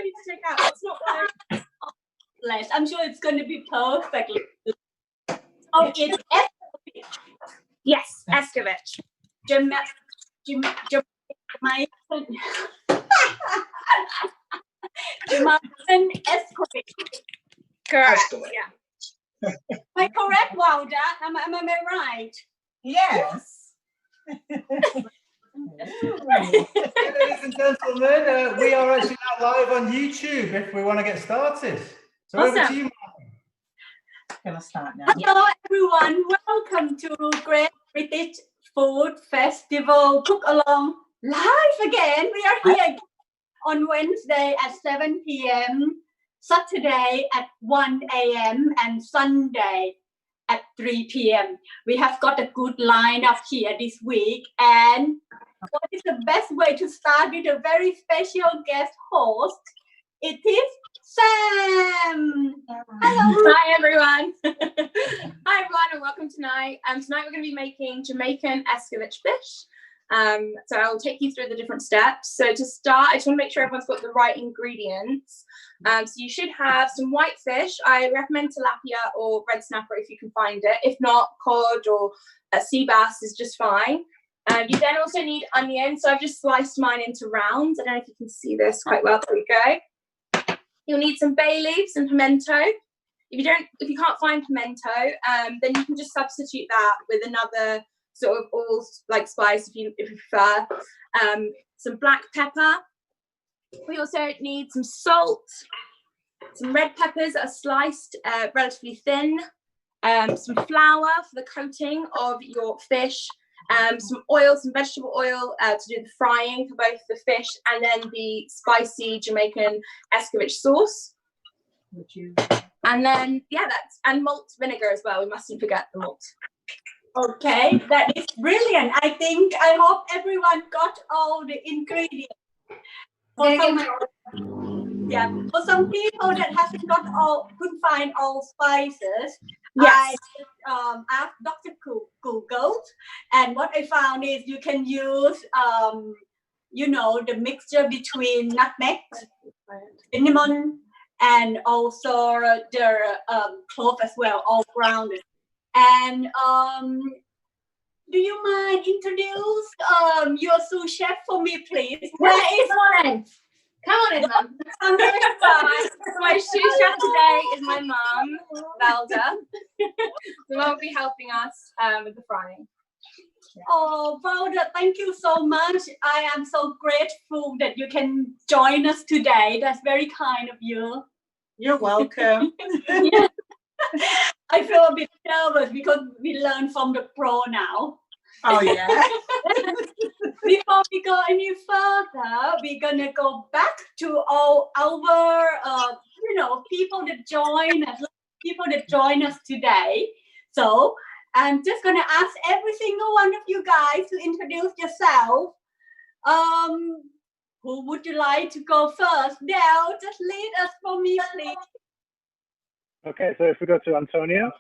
ready to take out. It's not going. Bless. I'm sure it's going to be perfect. Oh, it's Escovitch. Yes, Escovitch. Jamaican Escovitch. Correct. Escovitch. Yeah. Am I correct, Wilder? Am I right? Yes. Ladies and gentlemen, we are actually now live on YouTube if we want to get started. So over to you, Martin. Can I start now? Hello, everyone. Welcome to Great British Food Festival Cook Along live again. We are here on Wednesday at 7 p.m., Saturday at 1 a.m., and Sunday at 3 p.m. We have got a good lineup here this week, and what is the best way to start with a very special guest host? It is Sam. Hello. Hi, everyone. Hi, everyone, and welcome tonight. Tonight we're going to be making Jamaican Escovitch fish. So I'll take you through the different steps. So to start, I just want to make sure everyone's got the right ingredients. So you should have some white fish. I recommend tilapia or red snapper if you can find it. If not, cod or sea bass is just fine. You then also need onion. So I've just sliced mine into rounds. I don't know if you can see this quite well. There we go. You'll need some bay leaves and pimento. If you can't find pimento, then you can just substitute that with another sort of all like spice if you prefer. Some black pepper. We also need some salt, some red peppers that are sliced relatively thin, some flour for the coating of your fish, some oil, some vegetable oil to do the frying for both the fish and then the spicy Jamaican Escovitch sauce. And then, and malt vinegar as well. We mustn't forget the malt. Okay, that is brilliant. I hope everyone got all the ingredients. For some people that couldn't find all spices, yes. I asked Dr. Google, and what I found is you can use, the mixture between nutmeg, cinnamon, and also the clove as well, all grounded. And do you mind introduce your sous chef for me, please? Where is one? Come on in, Mum. So my sous chef today is my mum, Velda. So Mum will be helping us with the frying. Oh, Velda, thank you so much. I am so grateful that you can join us today. That's very kind of you. You're welcome. I feel a bit nervous because we learn from the pro now. Oh, yeah. Before we go any further, we're going to go back to all our, people that join us today. So I'm just going to ask every single one of you guys to introduce yourself. Who would you like to go first? Dale, just lead us for me, please. Okay, so if we go to Antonio.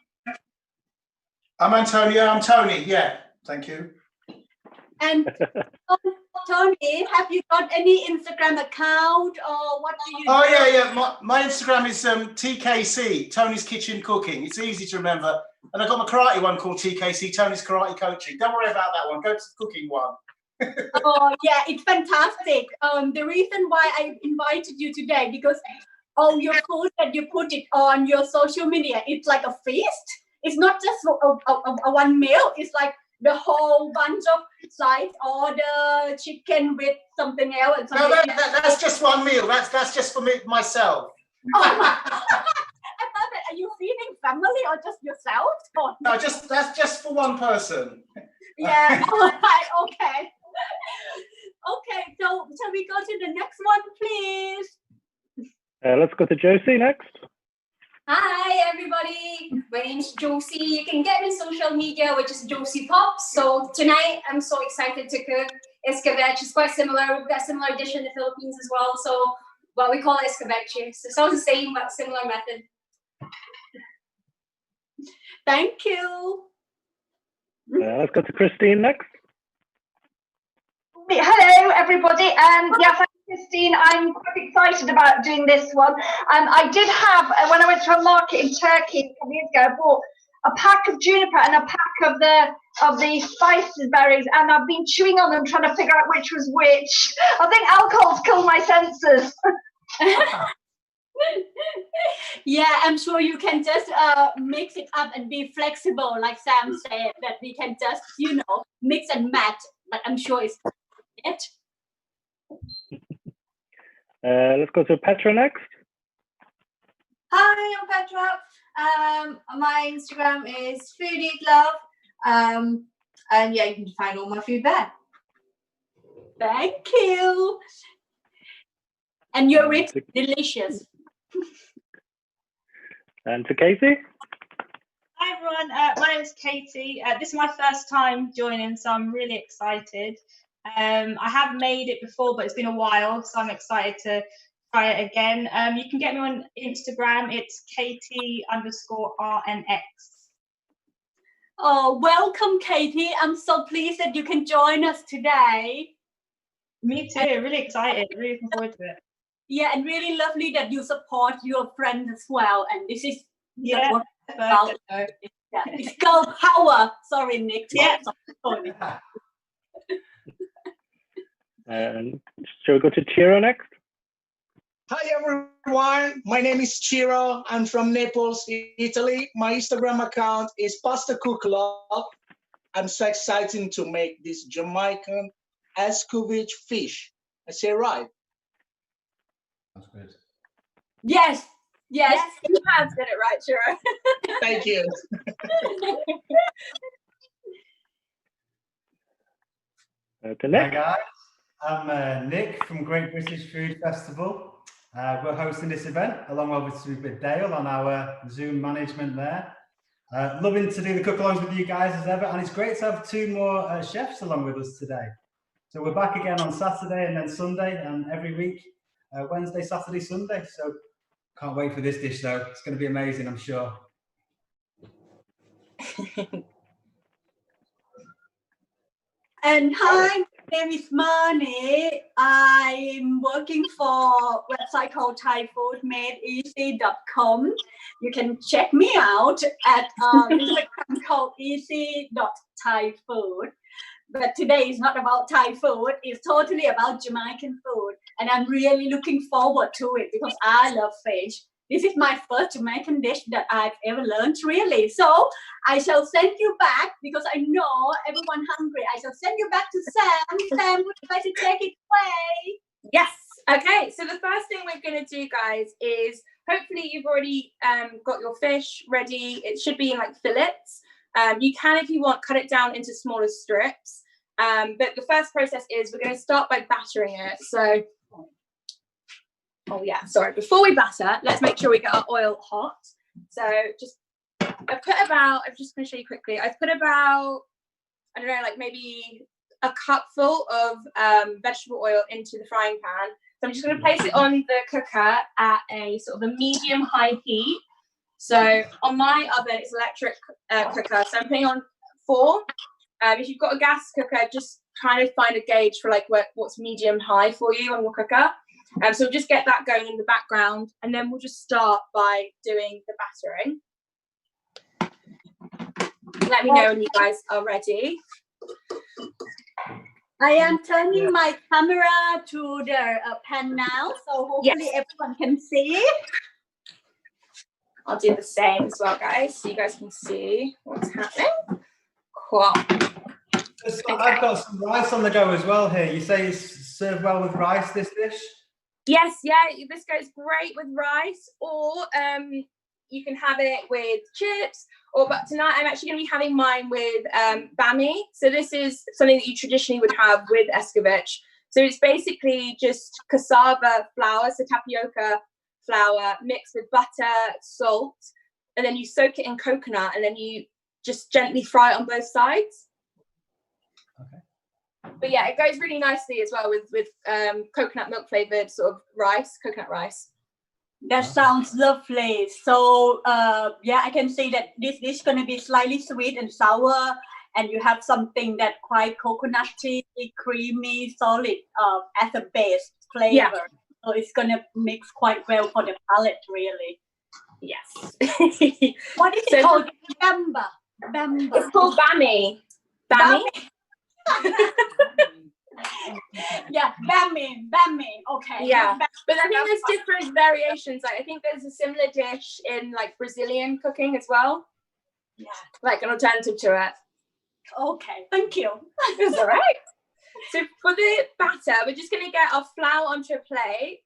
I'm Antonio. I'm Tony. Yeah, thank you. And Tony, have you got any Instagram account or what do you do? Oh, yeah. My Instagram is TKC, Tony's Kitchen Cooking. It's easy to remember. And I've got my karate one called TKC, Tony's Karate Coaching. Don't worry about that one. Go to the cooking one. Oh, yeah, it's fantastic. The reason why I invited you today, because all your food that you put it on your social media, it's like a feast. It's not just a one meal. It's like the whole bunch of sides, order chicken with something else. And something that's just one meal. That's just for me myself. Oh, I thought that, are you feeding family or just yourself? Or? No, that's just for one person. Yeah. All right. Okay. Okay. So shall we go to the next one, please? Let's go to Josie next. Hi everybody, my name's Josie. You can get me on social media, which is Josie Pops. So tonight I'm so excited to cook Escovitch. It's quite similar. We've got a similar dish in the Philippines as well. So what we call it Escovitch. So it sounds the same, but similar method. Thank you. Let's go to Christine next. Hello everybody. Thank Christine, I'm quite excited about doing this one. I did have, when I went to a market in Turkey a couple of years ago, I bought a pack of juniper and a pack of the spices berries, and I've been chewing on them trying to figure out which was which. I think alcohol's killed my senses. Yeah, I'm sure you can just mix it up and be flexible, like Sam said, that we can just, mix and match. But I'm sure it's it. Let's go to Petra next. Hi, I'm Petra. My Instagram is Food Eat Love. And yeah, you can find all my food there. Thank you. And your ribs delicious. And to Katie. Hi everyone, my name is Katie. This is my first time joining, so I'm really excited. I have made it before, but it's been a while, so I'm excited to try it again. You can get me on Instagram. It's Katie_RNX. Oh, welcome, Katie. I'm so pleased that you can join us today. Me too. Really excited. Really looking forward to it. Yeah, and really lovely that you support your friends as well. And this is what it's about. Yeah, it's girl power. Sorry, Nick. Yeah. And shall we go to Chiro next? Hi everyone, my name is Chiro. I'm from Naples, Italy. My Instagram account is Pasta Cook Love. I'm so excited to make this Jamaican Escovitch fish. I say right. That's good. Yes. You have said it right, Chiro. Thank you. Hi guys, I'm Nick from Great British Food Festival. We're hosting this event along with Dale on our Zoom management there. Loving to do the cook-alongs with you guys as ever, and it's great to have two more chefs along with us today. So we're back again on Saturday and then Sunday, and every week, Wednesday, Saturday, Sunday. So can't wait for this dish though. It's going to be amazing, I'm sure. And hi, my name is Marnie. I'm working for a website called thaifoodmadeeasy.com. You can check me out at Instagram called easy.thaifood. But today is not about Thai food. It's totally about Jamaican food. And I'm really looking forward to it because I love fish. This is my first Jamaican dish that I've ever learned, really. So I shall send you back because I know everyone hungry. I shall send you back to Sam. Sam, would you like to take it away? Yes. Okay. So the first thing we're going to do, guys, is hopefully you've already got your fish ready. It should be in like fillets. You can, if you want, cut it down into smaller strips. But the first process is we're going to start by battering it. So, before we batter, let's make sure we get our oil hot. So I'm just going to show you quickly. I've put about, I don't know, like maybe a cupful of vegetable oil into the frying pan. So I'm just going to place it on the cooker at a sort of a medium-high heat. So on my oven, it's electric cooker. So I'm putting on 4. If you've got a gas cooker, just kind of find a gauge for like what's medium-high for you on your cooker. So we'll just get that going in the background, and then we'll just start by doing the battering. Let me know when you guys are ready. I am turning my camera to the pan now, so hopefully everyone can see. I'll do the same as well, guys, so you guys can see what's happening. Cool. I've got some rice on the go as well here. You say it's served well with rice, this dish? Yes, this goes great with rice, or you can have it with chips, but tonight I'm actually going to be having mine with bami. So this is something that you traditionally would have with Escovitch. So it's basically just cassava flour, so tapioca flour mixed with butter, salt, and then you soak it in coconut, and then you just gently fry it on both sides. Okay. But yeah, it goes really nicely as well with coconut milk flavored sort of rice, coconut rice. That sounds lovely. So I can see that this is going to be slightly sweet and sour, and you have something that quite coconutty, creamy, solid as a base. flavor. Yeah. So it's gonna mix quite well for the palate, really. Yes. What is it called? Bamba. It's called bami. Bami? Yeah, bami. Okay. Yeah, but I think there's different variations. Like I think there's a similar dish in like Brazilian cooking as well. Yeah. Like an alternative to it. Okay, thank you. It's all right. So for the batter, we're just going to get our flour onto a plate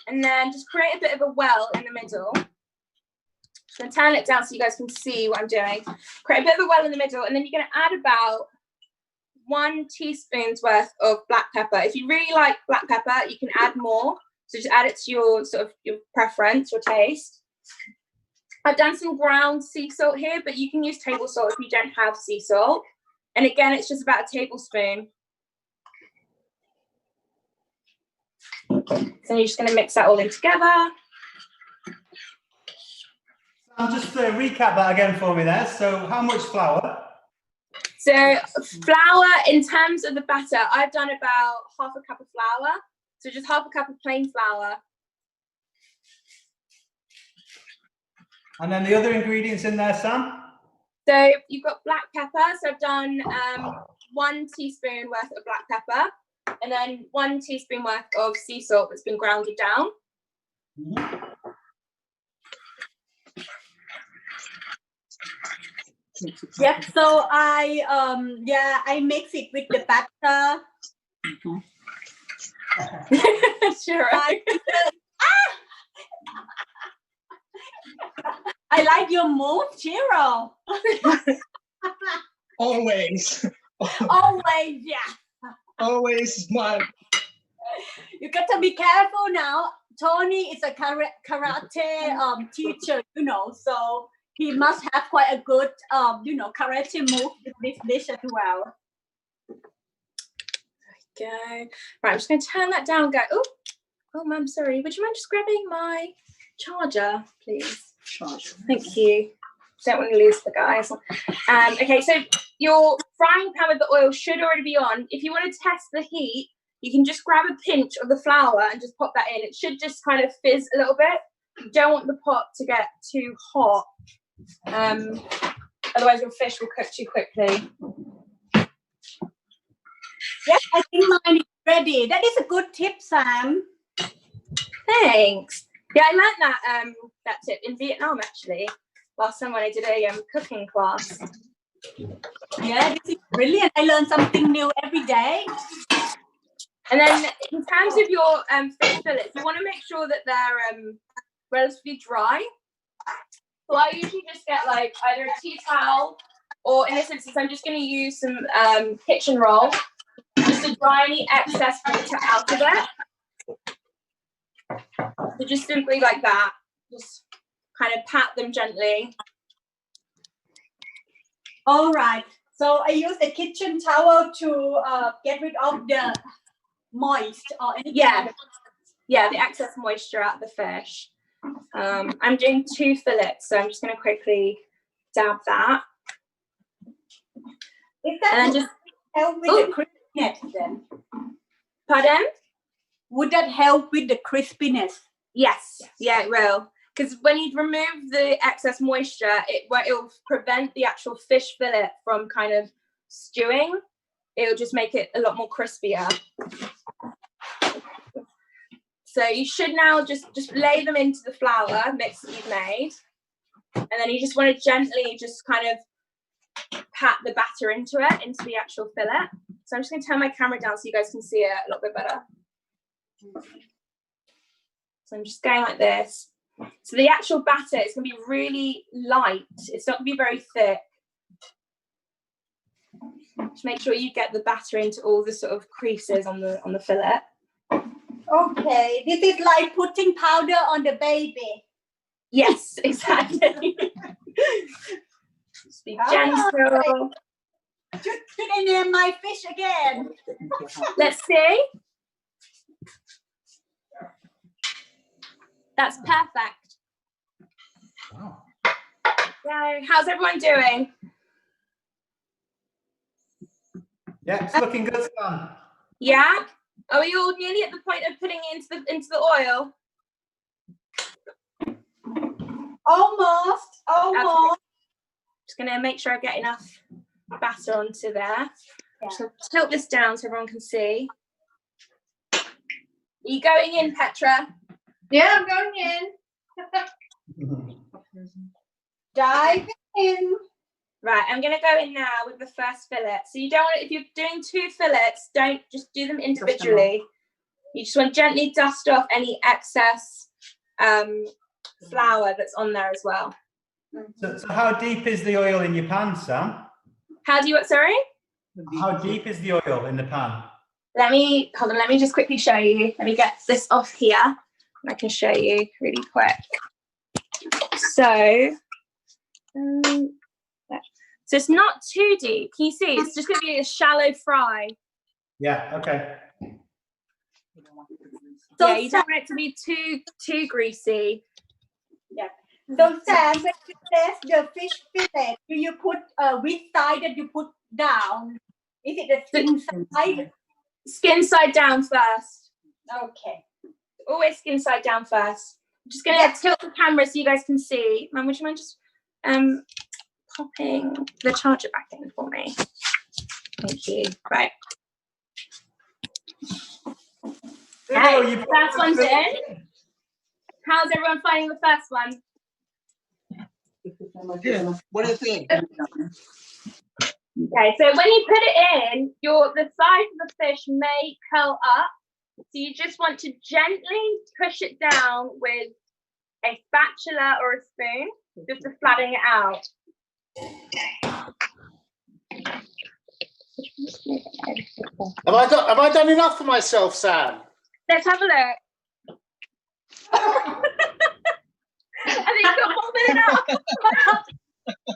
and then just create a bit of a well in the middle. Just going to turn it down so you guys can see what I'm doing. Create a bit of a well in the middle, and then you're going to add about 1 teaspoon's worth of black pepper. If you really like black pepper, you can add more. So just add it to your sort of your preference, your taste. I've done some ground sea salt here, but you can use table salt if you don't have sea salt. And again, it's just about a tablespoon. So you're just going to mix that all in together. I'll just recap that again for me there. So how much flour? So flour, in terms of the batter, I've done about half a cup of flour. So just half a cup of plain flour. And then the other ingredients in there, Sam? So you've got black pepper. So I've done 1 teaspoon worth of black pepper, and then 1 teaspoon worth of sea salt that's been grounded down. Mm-hmm. Yep. So I mix it with the batter. Sure. I like your move, Chiro. Always. Always, yeah. Always smart. You got to be careful now. Tony is a karate teacher, so he must have quite a good, karate move with this dish as well. There we go. Right, I'm just going to turn that down. Go. Oh, Mum, sorry. Would you mind just grabbing my charger, please? Thank you. Don't want to lose the guys. Okay, so your frying pan with the oil should already be on. If you want to test the heat, you can just grab a pinch of the flour and just pop that in. It should just kind of fizz a little bit. You don't want the pot to get too hot. Otherwise your fish will cook too quickly. Yes, I think mine is ready. That is a good tip, Sam. Thanks. Yeah, I learned that tip in Vietnam actually. Last time when I did a cooking class. Yeah, this is brilliant. I learn something new every day. And then in terms of your fish fillets, you want to make sure that they're relatively dry. So I usually just get like either a tea towel, or in this instance, I'm just going to use some kitchen roll just to dry any excess water out of it. So just simply like that, just kind of pat them gently. All right. So I use the kitchen towel to get rid of the moist or anything. Yeah, the excess moisture out of the fish. I'm doing 2 fillets, so I'm just going to quickly dab that. Is that and then just help with the crispiness then? Pardon? Would that help with the crispiness? Yes. Yeah, it will. Because when you remove the excess moisture, it will prevent the actual fish fillet from kind of stewing. It'll just make it a lot more crispier. So you should now just lay them into the flour mix that you've made. And then you just want to gently just kind of pat the batter into the actual fillet. So I'm just going to turn my camera down so you guys can see it a little bit better. So I'm just going like this. So the actual batter is going to be really light. It's not going to be very thick. Just make sure you get the batter into all the sort of creases on the fillet. Okay, this is like putting powder on the baby. Yes, exactly. Just be gentle. Should I name my fish again? Let's see. That's perfect. Wow. So, how's everyone doing? Yeah, it's looking good, Sam. Yeah? Are we all nearly at the point of putting it into the oil? Almost. Just gonna make sure I get enough batter onto there. Yeah. So tilt this down so everyone can see. Are you going in, Petra? Yeah, I'm going in. Dive in. Right, I'm gonna go in now with the first fillet. So you don't want, if you're doing 2 fillets, don't just do them individually. You just want to gently dust off any excess flour that's on there as well. So how deep is the oil in your pan, Sam? How do you, sorry? How deep is the oil in the pan? Let me just quickly show you. Let me get this off here. And I can show you really quick. So it's not too deep. Can you see? It's just going to be a shallow fry. Yeah, okay. So yeah, you don't want it to be too greasy. Yeah. So Sam, when you place the fish fillet, do you put which side that you put down? Is it the skin side? Skin side down first. Okay. Always skin side down first. I'm just going to tilt the camera so you guys can see. Mum, would you mind just popping the charger back in for me? Thank you. Right. Okay, first one's in. How's everyone finding the first one? Yeah. What do you think? Okay, so when you put it in, the size of the fish may curl up. So you just want to gently push it down with a spatula or a spoon, just to flatten it out. Have I done enough for myself, Sam? Let's have a look. I think you've got more than enough.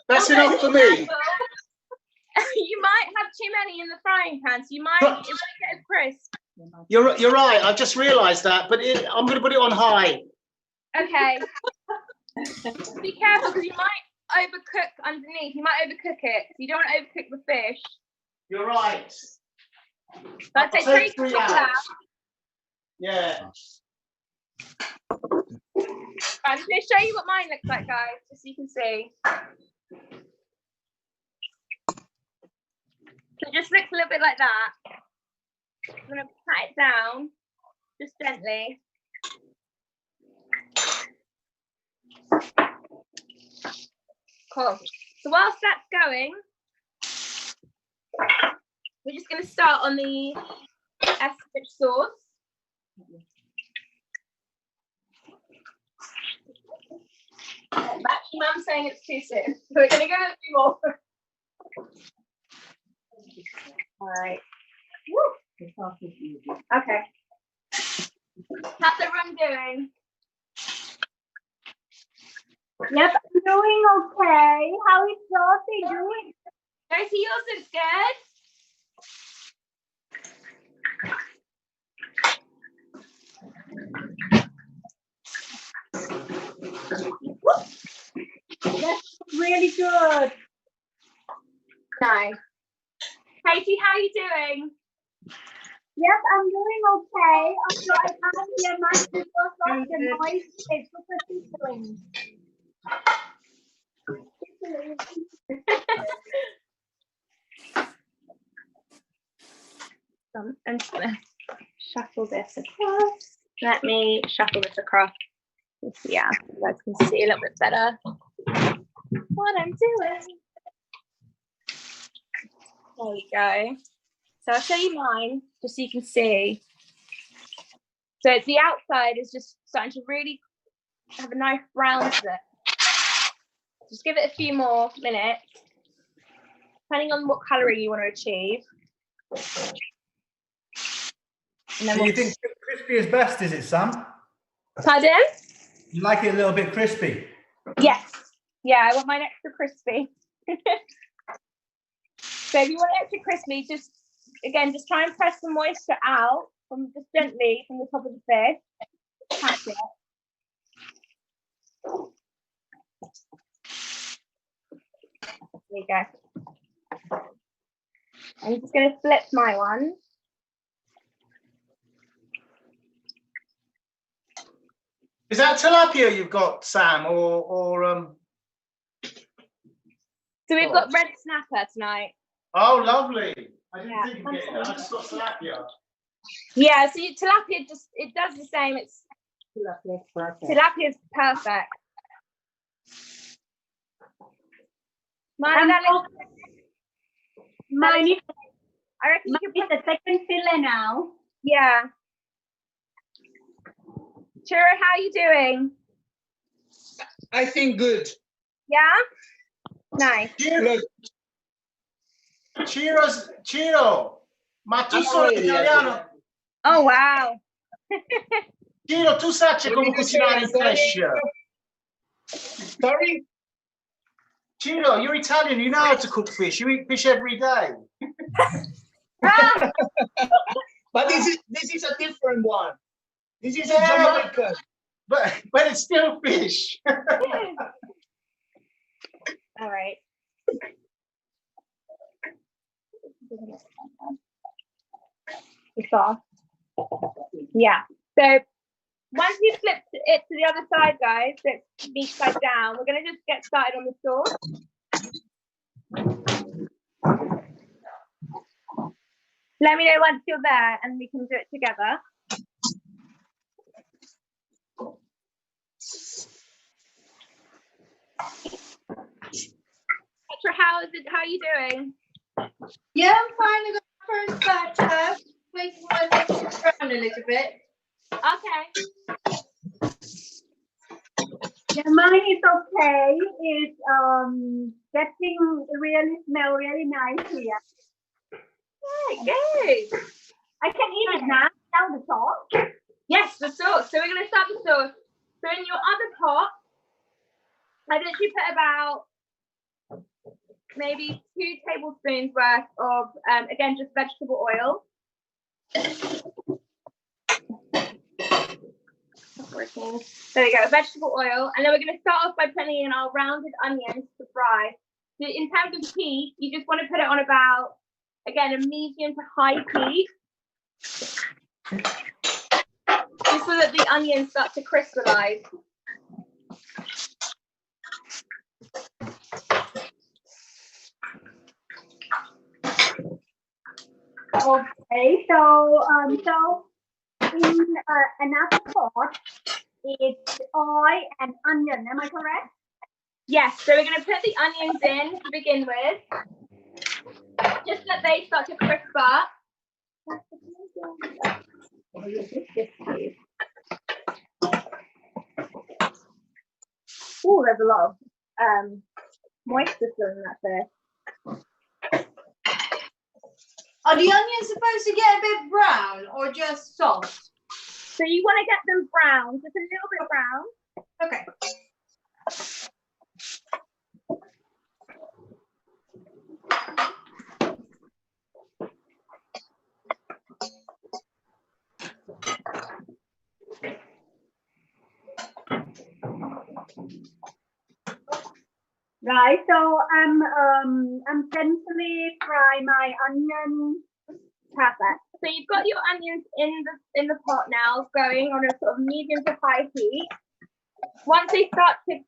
That's enough for me. You might have too many in the frying pan, so it might get a crisp. You're right. I've just realised that, but I'm going to put it on high. Okay. Be careful because you might overcook underneath. You might overcook it. You don't want to overcook the fish. You're right. So I'd say take 3 out. Yeah. I'm just going to show you what mine looks like, guys, just so you can see. So it just looks a little bit like that. I'm going to pat it down, just gently. Cool. So whilst that's going, we're just going to start on the Escovitch sauce. Actually, Mum's saying it's too soon, so we're going to go a few more. All right. Woo. Okay. How's everyone doing? Yep, I'm doing okay. How is Dorothy doing? Dorothy, yours looks good. That's really good. Nice. Katie, how are you doing? Yep, I'm doing okay. Also, I can't hear much because of the noise. It's super tickling. I'm just going to shuffle this across. Let me shuffle this across. Yeah, you guys can see a little bit better what I'm doing. There we go. So I'll show you mine, just so you can see. So it's the outside is just starting to really have a nice brown to it. Just give it a few more minutes, depending on what colouring you want to achieve. And then Do you think crispy is best, is it, Sam? Pardon? You like it a little bit crispy? Yes. Yeah, I want mine extra crispy. So if you want it extra crispy, just try and press the moisture out just gently from the top of the fish. Catch it. There you go. I'm just going to flip my one. that tilapia you've got, Sam, or So we've got red snapper tonight. Oh, lovely! I didn't Yeah. think of getting that. I just got tilapia. Yeah, so tilapia it does the same. It's Tilapia's perfect. tilapia's perfect. Mine is, I reckon you mine could is the second fillet now. Yeah. Chiro, how are you doing? I think good. Yeah? Nice. Good. Ciro, ma tu I'm sono ready, italiano. Oh, wow. Ciro, tu sai come cucinare il pesce? Sorry? Ciro, you're Italian. You know how to cook fish. You eat fish every day. But this is a different one. This is a Jamaican. But it's still fish. All right. The sauce. Yeah. So once you flip it to the other side, guys, so it's meat side down, we're going to just get started on the sauce. Let me know once you're there and we can do it together. Petra, how are you doing? Yeah, I'm fine. I got my first batch. Making my legs around a little bit. Okay. Yeah, mine is okay. It's getting smell really nice here. Good. I can eat it now. Now the sauce. Yes, the sauce. So we're going to start the sauce. So in your other pot, I literally put about maybe 2 tablespoons worth of, again, just vegetable oil. There we go, vegetable oil. And then we're going to start off by putting in our rounded onions to fry. So in terms of heat, you just want to put it on about, again, a medium to high heat. Just so that the onions start to crystallize. Okay, so in another pot, it's oil and onion. Am I correct? Yes. So we're going to put the onions in to begin with, just that they start to crisp up. Oh, there's a lot of moisture still in that there. Are the onions supposed to get a bit brown or just soft? So you want to get them brown, just a little bit brown. Okay. Right, so I'm gently fry my onion. Perfect. So you've got your onions in the pot now, going on a sort of medium to high heat. Once they start to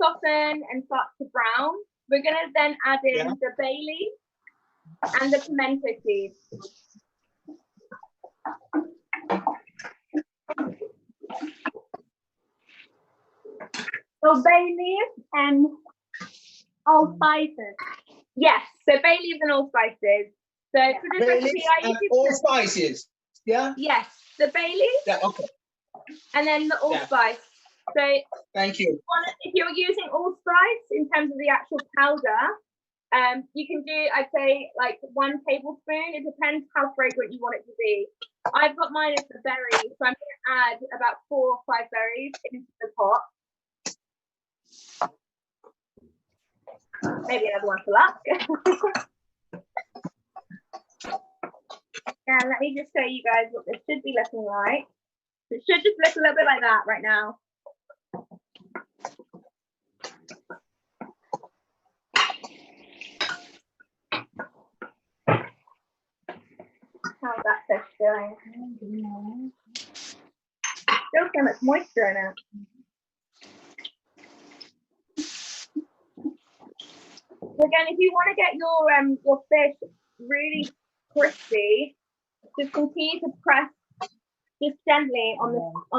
soften and start to brown, we're gonna then add in the bay leaf and the pimento seeds. So bay leaf and allspices. Yes, so bay leaves and allspices. So for this Bay recipe, leaf I and usually all spices. Yeah. yes, the bay leaf. Yeah. Okay. And then the allspice. So thank you. If you're using allspice in terms of the actual powder, you can do, I'd say, like 1 tablespoon. It depends how fragrant you want it to be. I've got mine as the berries, so I'm going to add about 4 or 5 berries into the pot. Maybe another one for luck. And let me just show you guys what this should be looking like. It should just look a little bit like that right now. How's that fish doing? Still so much moisture in it. Again, if you want to get your fish really crispy, just continue to press just gently on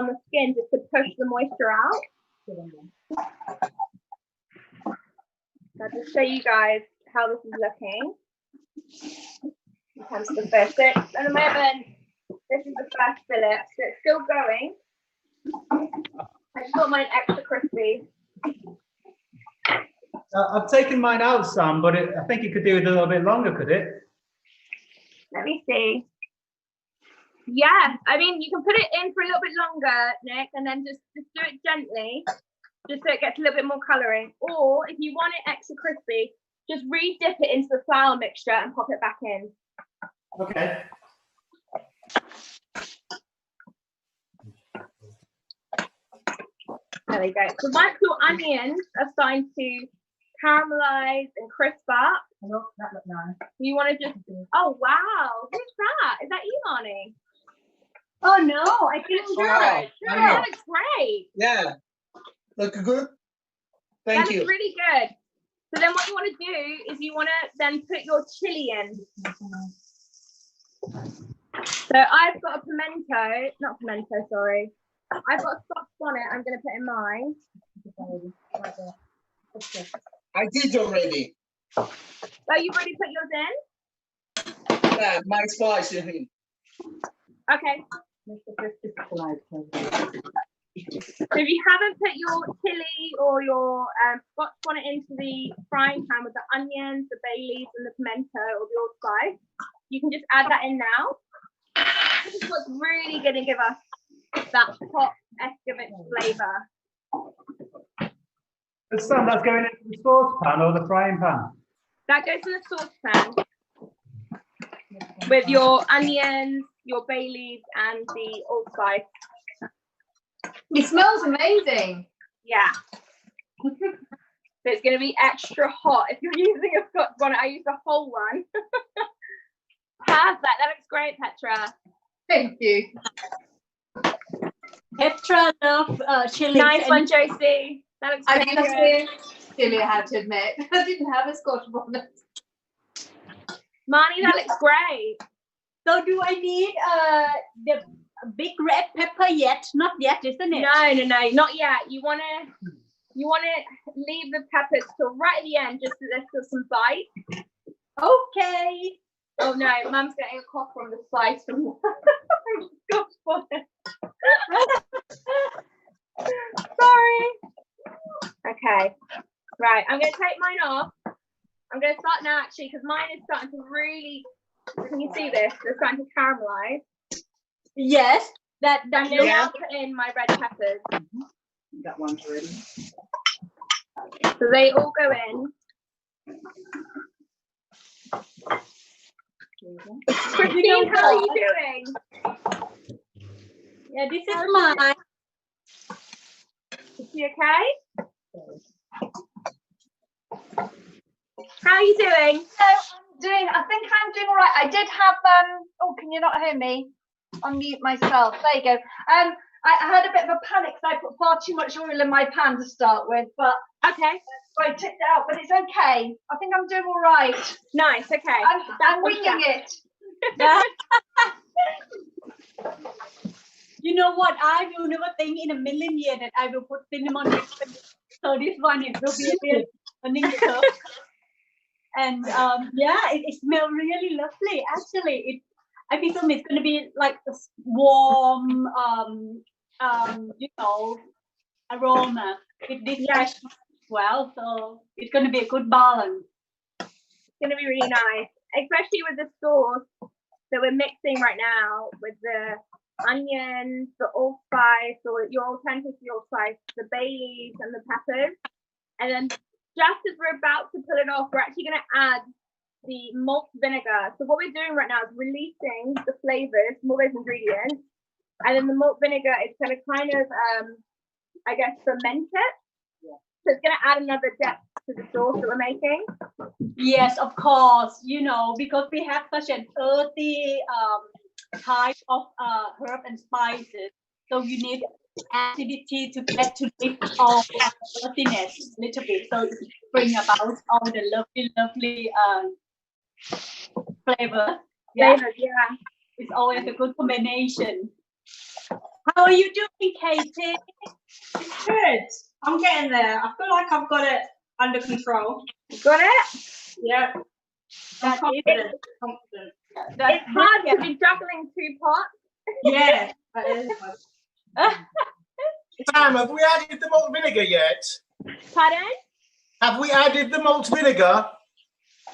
the skin just to push the moisture out. I'll just show you guys how this is looking in terms of the fish. So at the moment, this is the first fillet, so it's still going. I just want mine extra crispy. I've taken mine out, Sam, but I think you could do it a little bit longer, could it? Let me see. Yeah, I mean, you can put it in for a little bit longer, Nick, and then just do it gently, just so it gets a little bit more colouring. Or if you want it extra crispy, just re-dip it into the flour mixture and pop it back in. Okay. There we go. So once your onions are starting to caramelize and crisp up, Look, that looked nice. you want to just, oh wow, who's that? Is that you, Marnie? Oh no, I couldn't do Wow, it. Sure, I know. that looks great. Yeah. Look good. That Thank looks you. really good. So then what you want to do is you want to then put your chili in. So I've got a pimento, not pimento, sorry. I've got a Scotch bonnet I'm going to put in mine. I did already. Oh, you've already put yours in? Yeah, my spice in here. Okay. So if you haven't put your chili or your Scotch bonnet into the frying pan with the onions, the bay leaves and the pimento or the allspice, you can just add that in now. This is what's really going to give us that hot Escovitch flavour. Sam, that's going into the saucepan or the frying pan? That goes in the saucepan with your onions, your bay leaves and the allspice. It smells amazing. Yeah. So it's going to be extra hot if you're using a Scotch bonnet. I used a whole one. Perfect. That looks great, Petra. Thank you. Petra love chili. Nice one, Josie. That looks I really love good. chili, I have to admit. I didn't have a Scotch bonnet. Marnie, that looks great. So do I need the big red pepper yet? Not yet, isn't it? No, not yet. You want to leave the peppers till right at the end, just so there's still some bite. Okay. Oh no, Mum's getting a cough from the spice from Scotch bonnet. Sorry. Okay. Right, I'm going to take mine off. I'm going to start now actually because mine is starting to really. Can you see this? They're starting to caramelize. Yes. That I'm going to now put in my red peppers. That one's ready. So they all go in. Christine, how are you doing? Yeah, this is mine. Is she okay? How are you doing? So I think I'm doing all right. I did have, oh, can you not hear me? Unmute myself. There you go. I had a bit of a panic because I put far too much oil in my pan to start with, but okay. So I took it out, but it's okay. I think I'm doing all right. Nice, okay. I'm winging it. You know what? I will never think in a million years that I will put cinnamon next to it. So this one it will be a real learning curve. And yeah, it smells really lovely. Actually, I presume it's going to be like a warm, you know, aroma with this fresh as well. So it's going to be a good balance. It's going to be really nice, especially with the sauce that we're mixing right now with the onions, the allspice, or your alternative allspice, the bay leaves and the peppers. And then just as we're about to pull it off, we're actually going to add the malt vinegar. So what we're doing right now is releasing the flavors from all those ingredients. And then the malt vinegar is going to kind of, I guess, ferment it. So it's going to add another depth to the sauce that we're making. Yes, of course. You know, because we have such an earthy type of herb and spices. So you need acidity to get to lift off earthiness a little bit, so it bring about all the lovely flavor. Yeah, Flavors, yeah. it's always a good combination. How are you doing, Katie? Good. I'm getting there. I feel like I've got it under control. Got it? Yeah. I'm That confident. is- Confident. That's It's hard to be juggling 2 pots. Yeah. That is. Sam, have we added the malt vinegar yet? Pardon? Have we added the malt vinegar?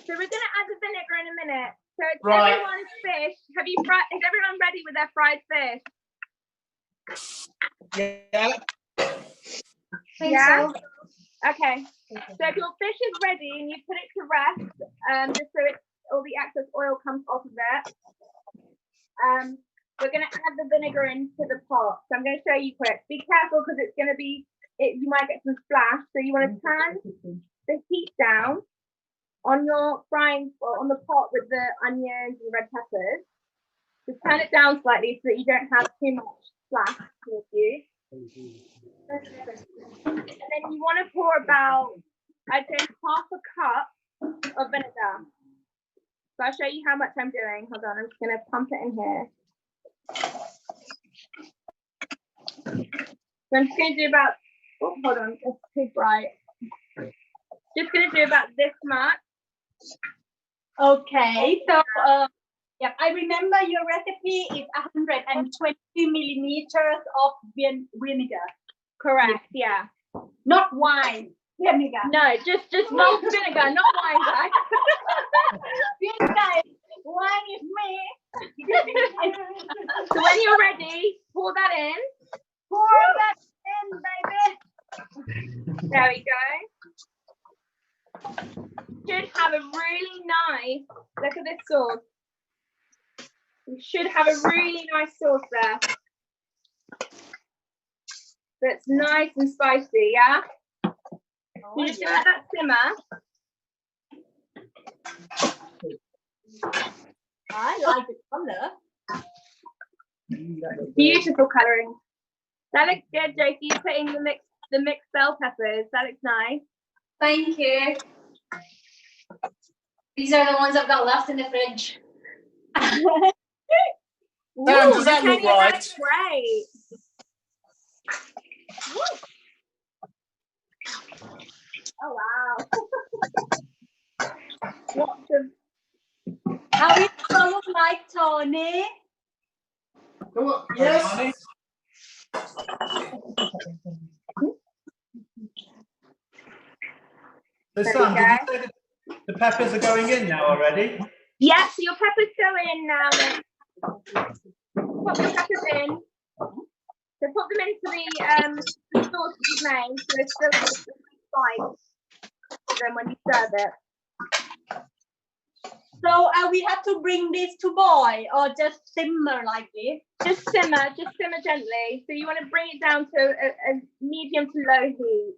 So we're going to add the vinegar in a minute. So it's Right. everyone's fish. Have you fried? Is everyone ready with their fried fish? Yeah. Yeah. Okay. So if your fish is ready and you put it to rest, just so all the excess oil comes off of it, we're going to add the vinegar into the pot. So I'm going to show you quick. Be careful because it's going to be, you might get some splash. So you want to turn the heat down on your frying, or on the pot with the onions and red peppers. Just turn it down slightly so that you don't have too much splash with you. And then you want to pour about, I'd say, half a cup of vinegar. So I'll show you how much I'm doing. Hold on, I'm just going to pump it in here. So I'm just going to do about, oh, hold on, it's too bright. Just going to do about this much. Okay, so yeah, I remember your recipe is 120 millimeters of vinegar. Correct, yeah. Not wine, vinegar. No, just malt vinegar, not wine, guys. Vinegar, wine is me. So when you're ready, pour that in. Pour that in, baby. There we go. Should have a really nice, look at this sauce. You should have a really nice sauce there. That's nice and spicy, yeah? You just let that simmer. I like the color. Beautiful colouring. That looks good, Josie. You're putting the mixed bell peppers. That looks nice. Thank you. These are the ones I've got left in the fridge. Sam, does that look right? That's great. Oh wow. Lots of. How it look like, Tony? Yes. So Sam, did you say the peppers are going in now already? Yeah, so your peppers go in now. Then. Pop your peppers in. So put them into the sauce you've made. So it's still spice. Then when you serve it. So we have to bring this to boil or just simmer like this? Just simmer gently. So you want to bring it down to a medium to low heat.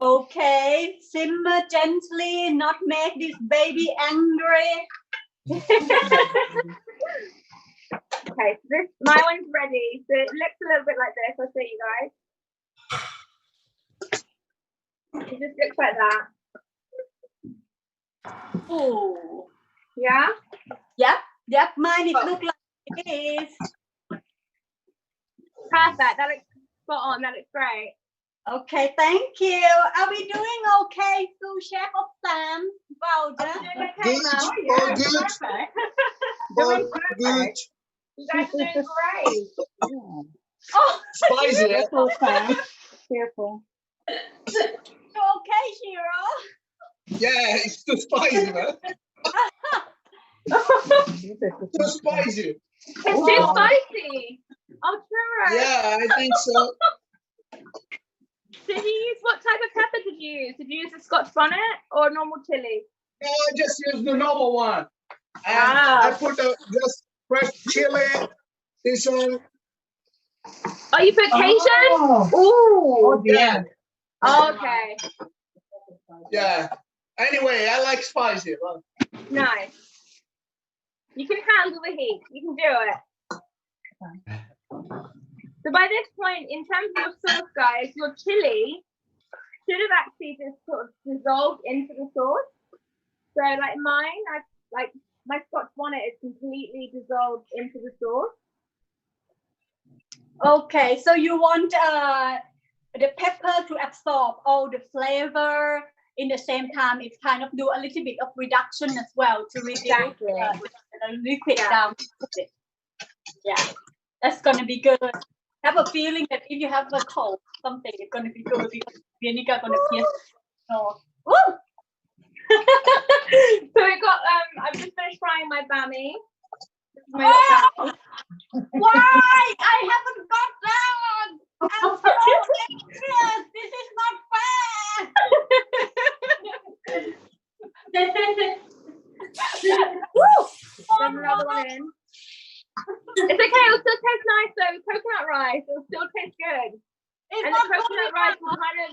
Okay, simmer gently, not make this baby angry. Okay, so my one's ready. So it looks a little bit like this. I'll show you guys. It just looks like that. Oh, Yeah? Yep, mine it look like this. Perfect. That looks spot on. That looks great. Okay, thank you. Are we doing okay, sous chef of Sam? Well done. Good, all good. Doing Good. perfect. You guys are doing great. Oh, Spicy. eh? Careful. you okay, Shiro? Yeah, it's too spicy, man. Too spicy. It's too spicy. Oh, true. Yeah, I think so. Did you use, what type of pepper did you use? Did you use a Scotch bonnet or normal chili? No, I just use the normal one. And Ah. I put just fresh chili, this one. Oh, you put Cajun? Ooh. Yeah, Okay. yeah. Anyway, I like spicy. Nice. You can handle the heat. You can do it. So by this point, in terms of your sauce, guys, your chili should have actually just sort of dissolved into the sauce. So like mine, like my Scotch bonnet is completely dissolved into the sauce. Okay, so you want the pepper to absorb all the flavor. In the same time, it's kind of do a little bit of reduction as well to reduce the liquid down. Yeah, that's gonna be good. I have a feeling that if you have a cold, something is gonna be good because vinegar gonna pierce. Oh, woo! So we got I've just finished frying my bammy. Wow! Why? I haven't got that! I'm so anxious! This is not fair! Woo! Then another one in. It's okay, it'll still taste nice though. Coconut rice, it'll still taste good. And the coconut rice will kind of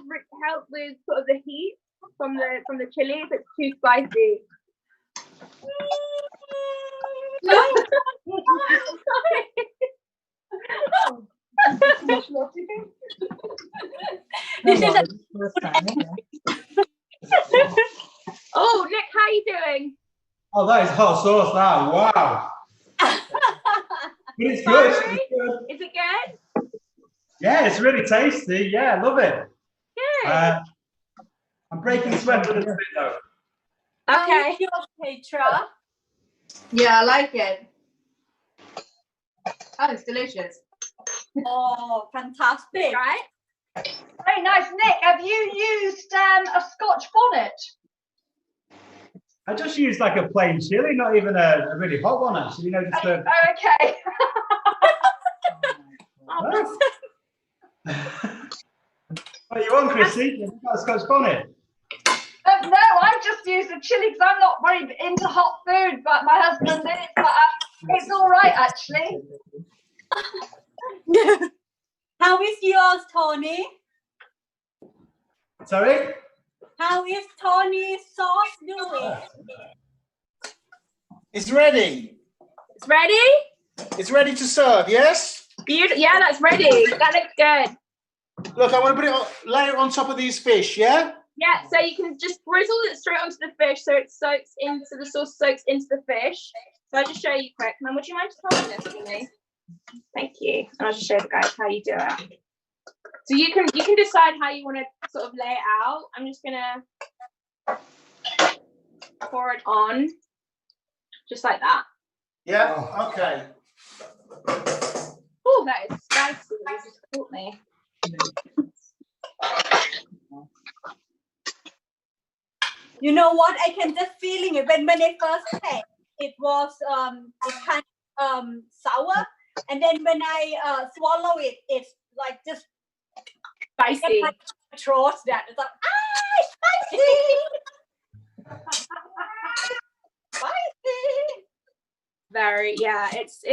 help with sort of the heat from the chili if it's too spicy. This is Oh, Nick, how are you doing? Oh, that is hot sauce, that. Wow. But it's good. It's good. Is it good? Yeah, it's really tasty. Yeah, I love it. Good. I'm breaking sweat a little bit, though. Okay. Petra. Yeah, I like it. Oh, it's delicious. Oh, fantastic. Right? Very nice. Nick, have you used a Scotch bonnet? I just used like a plain chili, not even a really hot one, actually. You know, just a... Okay. What you want, Chrissy? You've got a Scotch bonnet? No, I just used the chili because I'm not very into hot food, but my husband is. But it's all right, actually. How is yours, Tony? Sorry? How is Tony's sauce doing? It's ready. It's ready? It's ready to serve, yes? Beautiful. Yeah, that's ready. That looks good. Look, I want to put it on, lay it on top of these fish, yeah? Yeah, so you can just drizzle it straight onto the fish so it soaks into the sauce, soaks into the fish. So I'll just show you quick. Mum, would you mind just holding this for me? Thank you. And I'll just show the guys how you do it. So you can decide how you want to sort of lay it out. I'm just gonna pour it on, just like that. Yeah. Okay. Oh, that is spicy. This has caught me. You know what? I can just feeling it when I first had it was it kind of sour, and then when I swallow it, it's like just spicy. Throat that it's like spicy. Spicy. Very, yeah. It's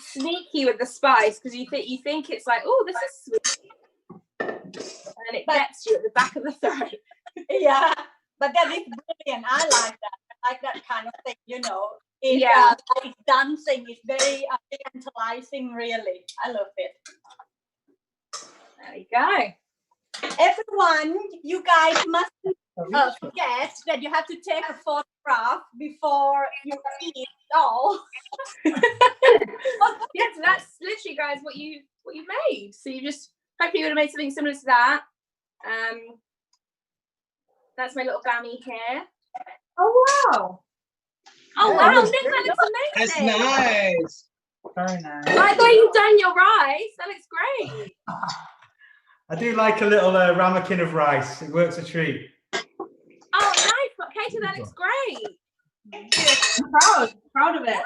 sneaky with the spice because you think it's like, oh, this is sweet, and then it gets you at the back of the throat. Yeah, but that is brilliant. I like that. I like that kind of thing. You know, it's like dancing. It's very tantalizing. Really, I love it. There you go. Everyone, you guys must forget that you have to take a photograph before you eat it all. Yeah, so that's literally, guys, what you made. So you just hopefully you would have made something similar to that. That's my little bammy here. Oh wow! Oh wow, Nick, that looks amazing. That's nice. Very nice. I thought you'd done your rice. That looks great. I do like a little ramekin of rice. It works a treat. Oh, nice. But Katie, that looks great. I'm proud of it.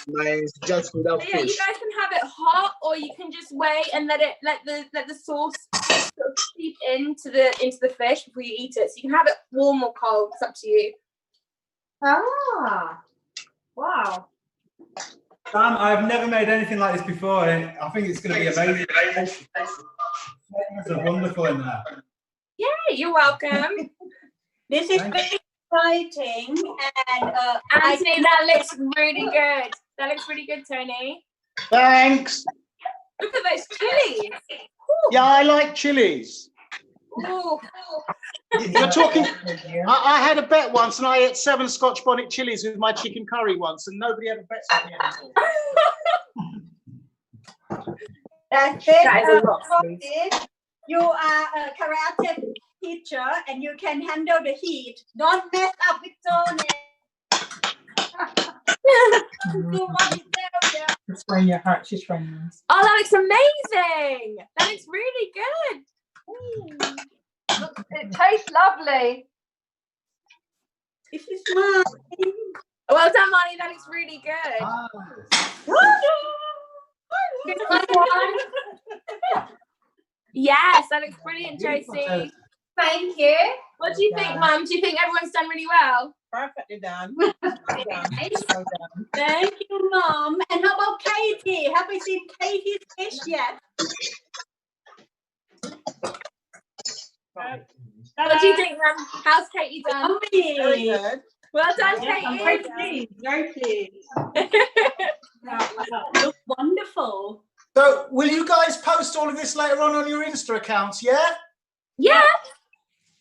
Mine's just without So yeah, fish. you guys can have it hot, or you can just wait and let the sauce sort of seep into the fish before you eat it. So you can have it warm or cold. It's up to you. Ah, wow. Sam, I've never made anything like this before. I think it's going to be amazing. It's wonderful in there. Yeah, you're welcome. This is very exciting, and Anthony, that looks really good. That looks really good, Tony. Thanks. Look at those chilies. Yeah, I like chilies. Ooh. You're talking. I had a bet once, and I ate 7 Scotch bonnet chilies with my chicken curry once, and nobody ever bets with me anymore. That's it. That is a lot, Rosie. You are a karate teacher and you can handle the heat. Don't mess up with Tony. Do what you tell them. That's where your heart is running. Oh, that looks amazing. That looks really good. It tastes lovely. This is mine. Well done, Marnie. That looks really good. Yes, that looks brilliant, Josie. Thank you. What do you think, Mum? Do you think everyone's done really well? Perfectly done. Well done. Thank you, Mom. And how about Katie? Have we seen Katie's dish yet? What do you think, Mum? How's Katie done? Very good. Well done, Yes, I'm Katie. very pleased. Looks wonderful. So, will you guys post all of this later on your Insta accounts? Yeah. Yeah.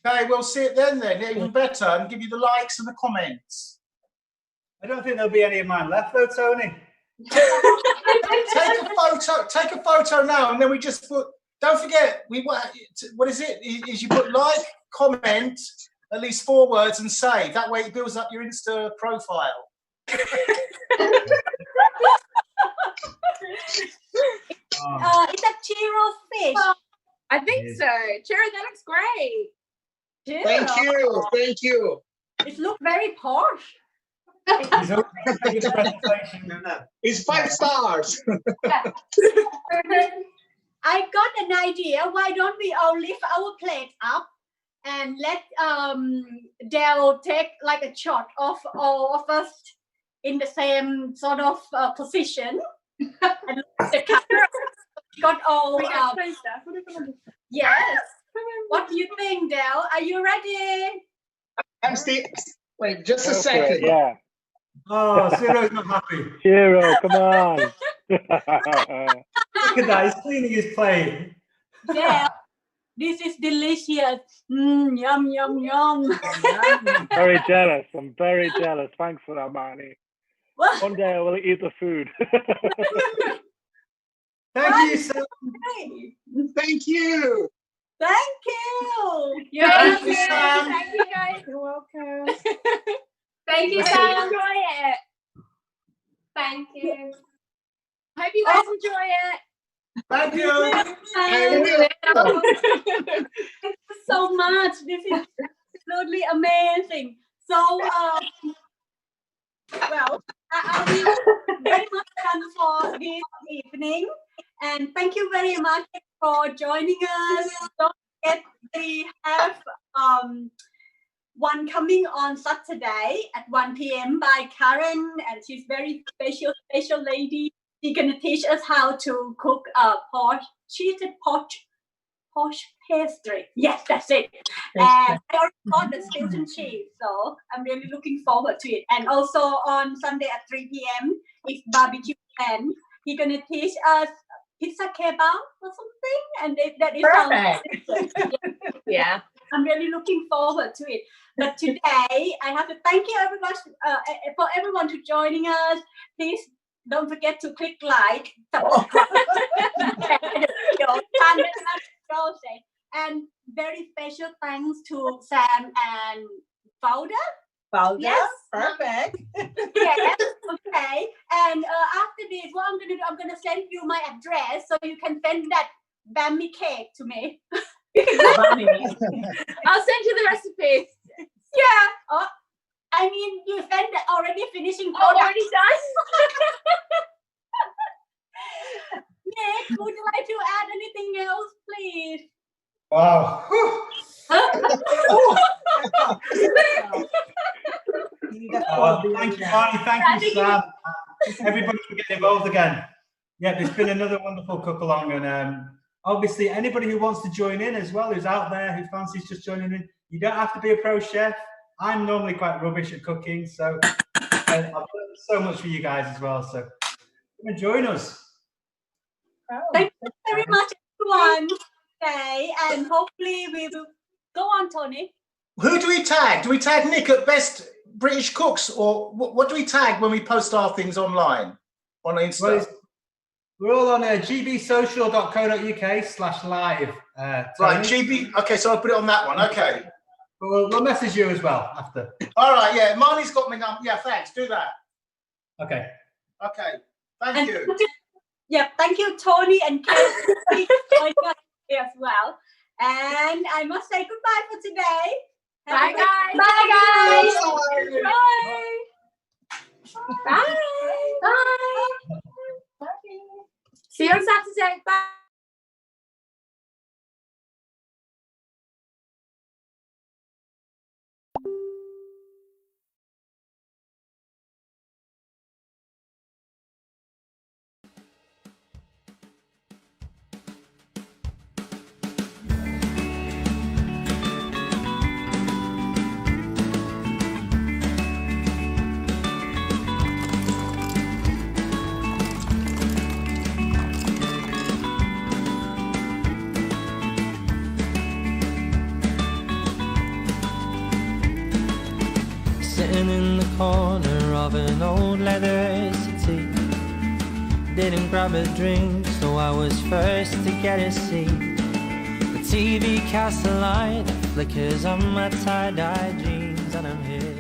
Okay, we'll see it then. Even better, and give you the likes and the comments. I don't think there'll be any of mine left though, Tony. Take a photo now, and then we just put. Don't forget, what is it? Is you put like, comment, at least 4 words, and save. That way, it builds up your Insta profile. Is that Chiro's fish? I think so. Chiro, that looks great. Thank you. Thank you. It looks very posh. It's 5 stars. I got an idea. Why don't we all lift our plate up and let Dell take like a shot of all of us in the same sort of position. And look at the camera. Got all. Yes. What do you think, Dell? Are you ready? I'm still. Wait, just a Okay, second. yeah. Oh, Ciro's not happy. Chiro, come on. Look at that, he's cleaning his plate. Yeah. This is delicious. Yum, yum, yum. Very jealous. I'm very jealous. Thanks for that, Marnie. What? One day I will eat the food. Thank you, Sam. Thank you. Thank you. Thank you, Sam. Thank you, guys. You're welcome. Thank you, Hope you Sam. enjoy it. Thank you. Hope you guys enjoy it. Thank you. Thank you so much. This is absolutely amazing. So, well, I will very much done for this evening, and thank you very much for joining us. Don't forget we have one coming on Saturday at 1 p.m. by Karen, and she's very special lady. She's gonna teach us how to cook cheated posh pastry. Yes, that's it. And I already got the stilton and cheese, so I'm really looking forward to it. And also on Sunday at 3 p.m. it's barbecue and he's gonna teach us pizza kebab or something, and that is Perfect. Yeah. I'm really looking forward to it. But today I have to thank you everyone for everyone to joining us. Please don't forget to click like, subscribe, and very special thanks to Sam and Fowler. Yes. Perfect. Yes, okay. And after this, what I'm gonna do, I'm gonna send you my address so you can send that bammy cake to me. I'll send you the recipe. Yeah. Oh, I mean, you sent the already finishing Oh, product. already done? Nick, would you like to add anything else, please? Wow. Thank you, Marnie. Thank you, Sam. Everybody for getting involved again. Yeah, it's been another wonderful cook along, and obviously anybody who wants to join in as well, who's out there, who fancies just joining in, you don't have to be a pro chef. I'm normally quite rubbish at cooking, so I've learned so much for you guys as well. So come and join us. Thank you very much, everyone, today, and hopefully we will go on, Tony. Who do we tag? Do we tag Nick at Best British Cooks, or what do we tag when we post our things online on Insta? Well, we're all on gbsocial.co.uk/live. Right, GB. Okay, so I'll put it on that one. Okay. We'll message you as well after. All right, yeah. Marnie's got me number. Yeah, thanks. Do that. Okay. Okay. Thank you. Yeah, thank you, Tony and Kate, for joining us here as well. And I must say goodbye for today. Bye, guys. Bye, guys. Bye. Bye. See you on Saturday. Bye. Sitting in the corner of an old leather city, didn't grab a drink, so I was first to get a seat. The TV casts a light that flickers on my tie-dye jeans, and I'm here